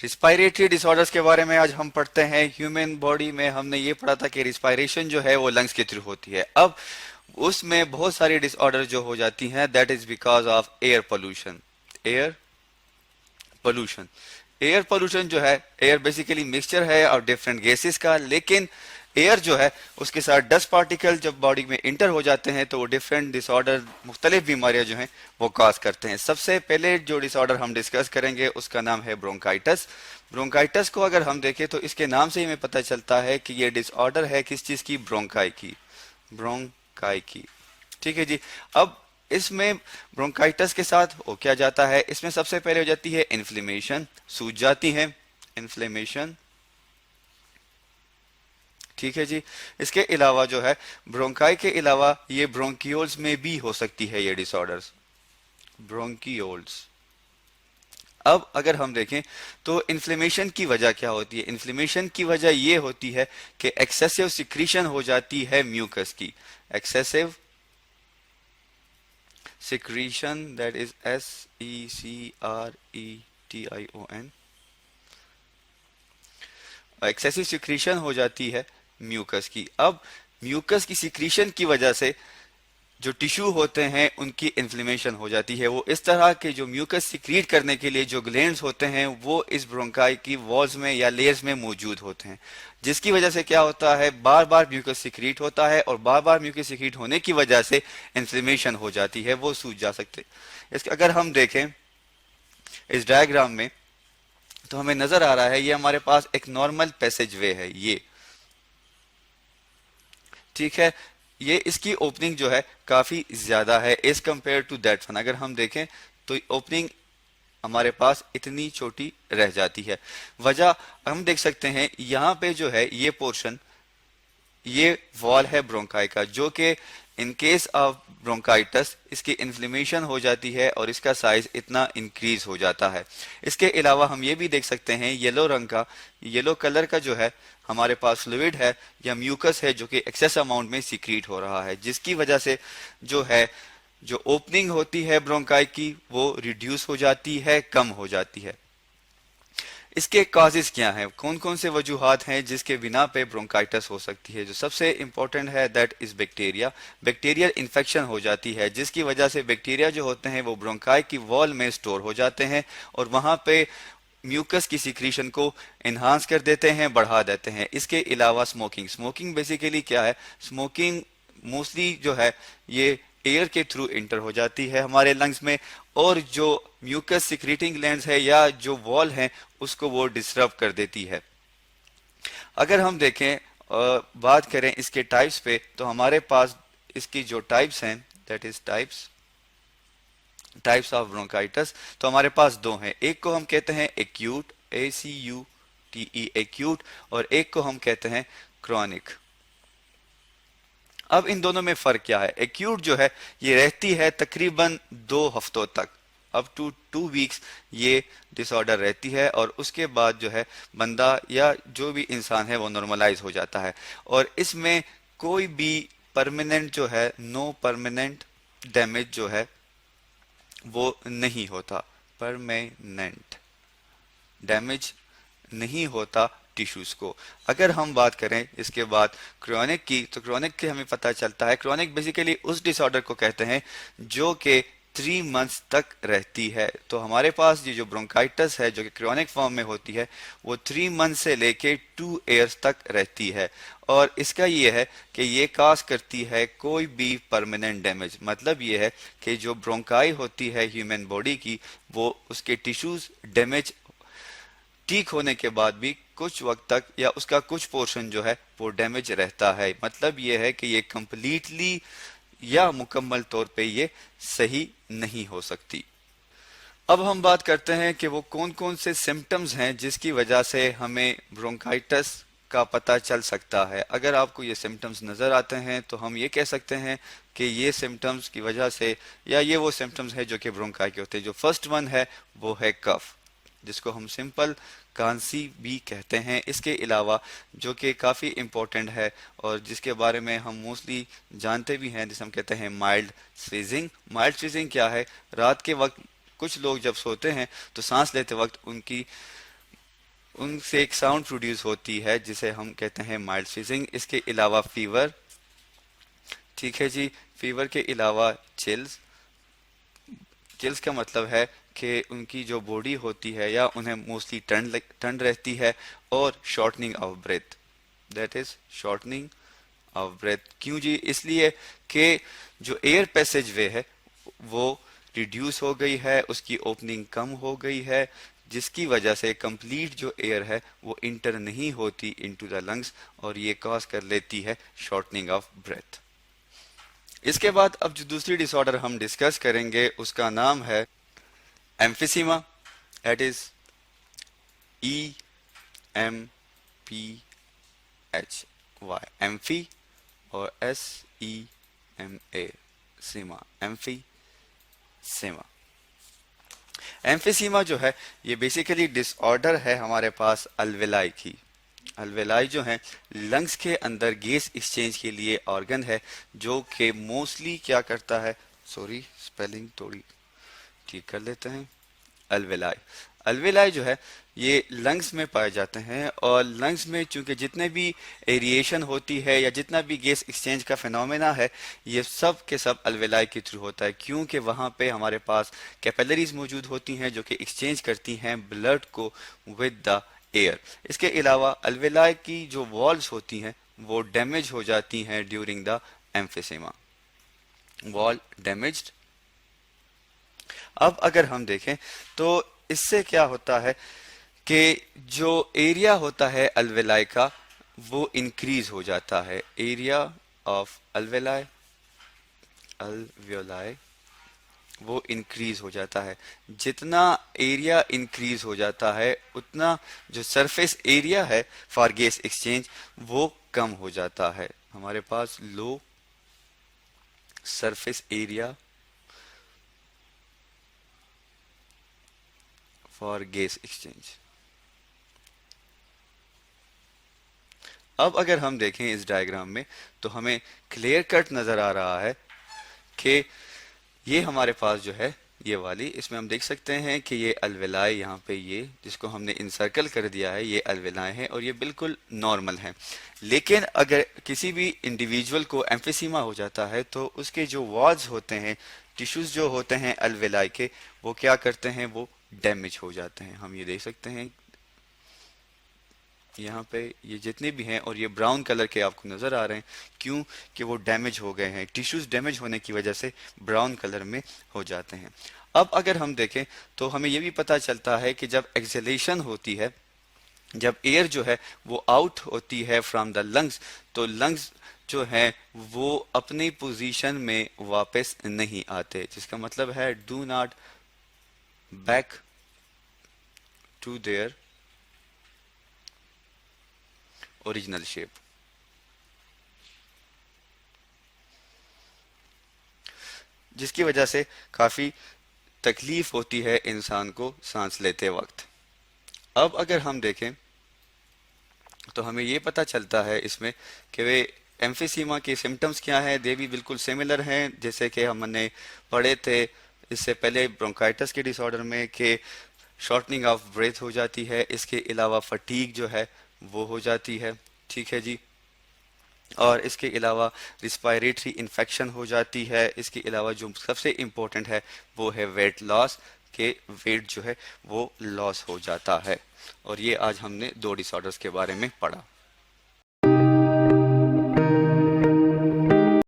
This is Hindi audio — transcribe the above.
रिस्पायरेटरी डिसऑर्डर्स के बारे में आज हम पढ़ते हैं। ह्यूमन बॉडी में हमने ये पढ़ा था कि रिस्पायरेशन जो है वो लंग्स के थ्रू होती है। अब उसमें बहुत सारी डिसऑर्डर जो हो जाती हैं, that is because of air pollution. Air pollution, air pollution जो है, एयर बेसिकली मिक्सचर है और डिफरेंट गैसेस का, लेकिन एयर जो है उसके साथ डस्ट पार्टिकल जब बॉडी में इंटर हो जाते हैं तो वो डिफरेंट डिसऑर्डर, मुख्तलिफ बीमारियां जो हैं वो कॉज करते हैं। सबसे पहले जो डिसऑर्डर हम डिस्कस करेंगे उसका नाम है ब्रोंकाइटिस। ब्रोंकाइटिस को अगर हम देखें तो इसके नाम से ही हमें पता चलता है कि ये डिसऑर्डर है किस चीज की, ब्रोंकाई की। ब्रोंकाई की, ठीक है जी। अब इसमें ब्रोंकाइटिस के साथ हो क्या जाता है, इसमें सबसे पहले हो जाती है इन्फ्लेमेशन, सूज जाती है, इन्फ्लेमेशन, ठीक है जी। इसके अलावा जो है ब्रोंकाई के अलावा ये ब्रोंकियोल्स में भी हो सकती है ये डिसऑर्डर्स, ब्रोंकियोल्स। अब अगर हम देखें तो इन्फ्लेमेशन की वजह क्या होती है, इन्फ्लेमेशन की वजह ये होती है कि एक्सेसिव सिक्रीशन हो जाती है म्यूकस की, excessive secretion, that is SECRETION, excessive secretion हो जाती है म्यूकस की। अब म्यूकस की सिक्रीशन की वजह से जो टिश्यू होते हैं उनकी इन्फ्लेमेशन हो जाती है। वो इस तरह के जो म्यूकस सिक्रीट करने के लिए जो ग्लैंड्स होते हैं वो इस ब्रोंकाई की वॉल्स में या लेयर्स में मौजूद होते हैं, जिसकी वजह से क्या होता है, बार बार म्यूकस सिक्रीट होता है और बार बार म्यूकस सिक्रीट होने की वजह से इन्फ्लेमेशन हो जाती है, वो सूज जा सकते। इसके अगर हम देखें इस डायग्राम में तो हमें नजर आ रहा है ये हमारे पास एक नॉर्मल पैसेज वे है ये, ठीक है। ये इसकी ओपनिंग जो है काफी ज्यादा है as compare to that one. अगर हम देखें तो ओपनिंग हमारे पास इतनी छोटी रह जाती है। वजह हम देख सकते हैं यहाँ पे जो है ये पोर्शन, ये वॉल है ब्रोंकाई का, जो कि इन केस ऑफ ब्रोंकाइटिस इसकी इन्फ्लेमेशन हो जाती है और इसका साइज इतना इंक्रीज हो जाता है। इसके अलावा हम ये भी देख सकते हैं येलो रंग का, येलो कलर का जो है हमारे पास फ्लूइड है या म्यूकस है जो कि एक्सेस अमाउंट में सीक्रीट हो रहा है, जिसकी वजह से जो है जो ओपनिंग होती है ब्रोंकाई की वो रिड्यूस हो जाती है, कम हो जाती है। इसके कॉजेज क्या हैं, कौन कौन से वजूहात हैं जिसके बिना पे ब्रोंकाइटिस हो सकती है। जो सबसे इंपॉर्टेंट है that is bacteria, bacterial infection हो जाती है, जिसकी वजह से बैक्टीरिया जो होते हैं वो ब्रोंकाई की वॉल में स्टोर हो जाते हैं और वहां पे म्यूकस की सिक्रीशन को इन्हांस कर देते हैं, बढ़ा देते हैं। इसके अलावा स्मोकिंग, स्मोकिंग बेसिकली क्या है, स्मोकिंग मोस्टली जो है ये एयर के थ्रू इंटर हो जाती है हमारे लंग्स में और जो म्यूकस सिक्रीटिंग ग्लैंड्स है या जो वॉल है उसको वो डिस्टर्ब कर देती है। अगर हम देखें बात करें इसके टाइप्स पे तो हमारे पास इसकी जो टाइप्स हैं that is types of bronchitis, तो हमारे पास दो हैं। एक को हम कहते हैं एक्यूट, ACUTE एक्यूट, और एक को हम कहते हैं क्रॉनिक। अब इन दोनों में फर्क क्या है, एक्यूट जो है ये रहती है तकरीबन 2 हफ्तों तक, अप टू 2 वीक्स ये डिसऑर्डर रहती है और उसके बाद जो है बंदा या जो भी इंसान है वो नॉर्मलाइज हो जाता है और इसमें कोई भी परमानेंट जो है, नो परमानेंट डैमेज जो है वो नहीं होता, परमानेंट डैमेज नहीं होता टिश्यूज को। अगर हम बात करें इसके बाद क्रोनिक की, तो क्रोनिक के हमें पता चलता है, क्रोनिक बेसिकली उस डिसऑर्डर को कहते हैं जो कि 3 मंथ्स तक रहती है। तो हमारे पास ये जो ब्रोंकाइटिस है जो कि क्रोनिक फॉर्म में होती है वो 3 मंथ से लेके 2 ईयर्स तक रहती है और इसका ये है कि ये काज करती है कोई भी परमानेंट डैमेज। मतलब ये है कि जो ब्रोंकाई होती है ह्यूमन बॉडी की वो उसके टिश्यूज डैमेज ठीक होने के बाद भी कुछ वक्त तक या उसका कुछ पोर्शन जो है वो डैमेज रहता है। मतलब ये है कि ये कंप्लीटली या मुकम्मल तौर पे ये सही नहीं हो सकती। अब हम बात करते हैं कि वो कौन कौन से सिम्टम्स हैं जिसकी वजह से हमें ब्रोंकाइटिस का पता चल सकता है। अगर आपको ये सिम्टम्स नजर आते हैं तो हम ये कह सकते हैं कि ये सिम्टम्स की वजह से या ये वो सिम्टम्स है जो कि ब्रोंकाई के होते हैं। जो फर्स्ट वन है वो है कफ, जिसको हम सिंपल कांसी भी कहते हैं। इसके अलावा जो कि काफ़ी इम्पोर्टेंट है और जिसके बारे में हम मोस्टली जानते भी हैं, जिसे हम कहते हैं माइल्ड स्वीजिंग। माइल्ड स्वीजिंग क्या है, रात के वक्त कुछ लोग जब सोते हैं तो सांस लेते वक्त उनकी उनसे एक साउंड प्रोड्यूस होती है जिसे हम कहते हैं माइल्ड स्वीजिंग। इसके अलावा फीवर, ठीक है जी, फीवर के अलावा चिल्स। चिल्स का मतलब है कि उनकी जो बॉडी होती है या उन्हें मोस्टली ठंड ठंड रहती है। और shortening of breath, that is shortening of breath. क्यों जी? इसलिए कि जो एयर पैसेज वे है वो रिड्यूस हो गई है, उसकी ओपनिंग कम हो गई है, जिसकी वजह से कंप्लीट जो एयर है वो इंटर नहीं होती इनटू द लंग्स और ये कॉज कर लेती है शॉर्टनिंग ऑफ ब्रेथ। इसके बाद अब जो दूसरी डिसऑर्डर हम डिस्कस करेंगे उसका नाम है emphysema. That is EMPHY, amphi और SEMA, सीमा, एम्फीसेमा। एम्फीसीमा जो है ये बेसिकली डिसऑर्डर है हमारे पास अल्वेलाई की। अल्वेलाई जो है लंग्स के अंदर गैस एक्सचेंज के लिए ऑर्गन है जो कि मोस्टली क्या करता है, सॉरी स्पेलिंग थोड़ी ठीक कर लेते हैं। अल्वेलाई, अल्वेलाई जो है ये लंग्स में पाए जाते हैं और लंग्स में चूंकि जितने भी एरिएशन होती है या जितना भी गैस एक्सचेंज का फिनोमेना है ये सब के सब अल्वेलाई के थ्रू होता है, क्योंकि वहाँ पे हमारे पास कैपिलरीज मौजूद होती हैं जो कि एक्सचेंज करती हैं ब्लड को विद द एयर। इसके अलावा अल्वेलाई की जो वॉल्स होती हैं वो डैमेज हो जाती हैं during the emphysema, wall damaged. अब अगर हम देखें तो इससे क्या होता है कि जो एरिया होता है अल्वेलाई का वो इंक्रीज हो जाता है। एरिया ऑफ अल्वेलाई, अल्वेलाई वो इंक्रीज हो जाता है। जितना एरिया इंक्रीज हो जाता है उतना जो सरफेस एरिया है फॉर गैस एक्सचेंज वो कम हो जाता है। हमारे पास low surface area for gas exchange. अब अगर हम देखें इस डायग्राम में तो हमें क्लियर कट नजर आ रहा है कि ये हमारे पास जो है ये वाली, इसमें हम देख सकते हैं कि ये अल्वेलाई यहाँ पे ये जिसको हमने इनसर्कल कर दिया है ये अल्वेलाई है और ये बिल्कुल नॉर्मल है। लेकिन अगर किसी भी इंडिविजुअल को एम्फिसीमा हो जाता है तो उसके जो वॉल्स होते हैं, टिश्यूज जो होते हैं अल्वेलाई के, वो क्या करते हैं, वो डैमेज हो जाते हैं। हम ये देख सकते हैं यहाँ पे ये जितने भी हैं और ये ब्राउन कलर के आपको नजर आ रहे हैं, क्यों कि वो डैमेज हो गए हैं, टिश्यूज डैमेज होने की वजह से ब्राउन कलर में हो जाते हैं। अब अगर हम देखें तो हमें ये भी पता चलता है कि जब एक्सहेलेशन होती है, जब एयर जो है वो आउट होती है फ्रॉम द लंग्स, तो लंग्स जो है वो अपनी पोजीशन में वापस नहीं आते, जिसका मतलब है do not back to their original shape. जिसकी वजह से काफी तकलीफ होती है इंसान को सांस लेते वक्त। अब अगर हम देखें तो हमें ये पता चलता है इसमें कि वे एम्फिसीमा के सिम्टम्स क्या हैं, दे भी बिल्कुल सिमिलर हैं जैसे कि हमने पढ़े थे इससे पहले ब्रोंकाइटिस के डिसऑर्डर में कि शॉर्टनिंग ऑफ ब्रेथ हो जाती है। इसके अलावा फटीग जो है वो हो जाती है, ठीक है जी। और इसके अलावा रिस्पायरेटरी इन्फेक्शन हो जाती है। इसके अलावा जो सबसे इम्पोर्टेंट है वो है वेट लॉस, के वेट जो है वो लॉस हो जाता है। और ये आज हमने 2 डिसऑर्डर्स के बारे में पढ़ा।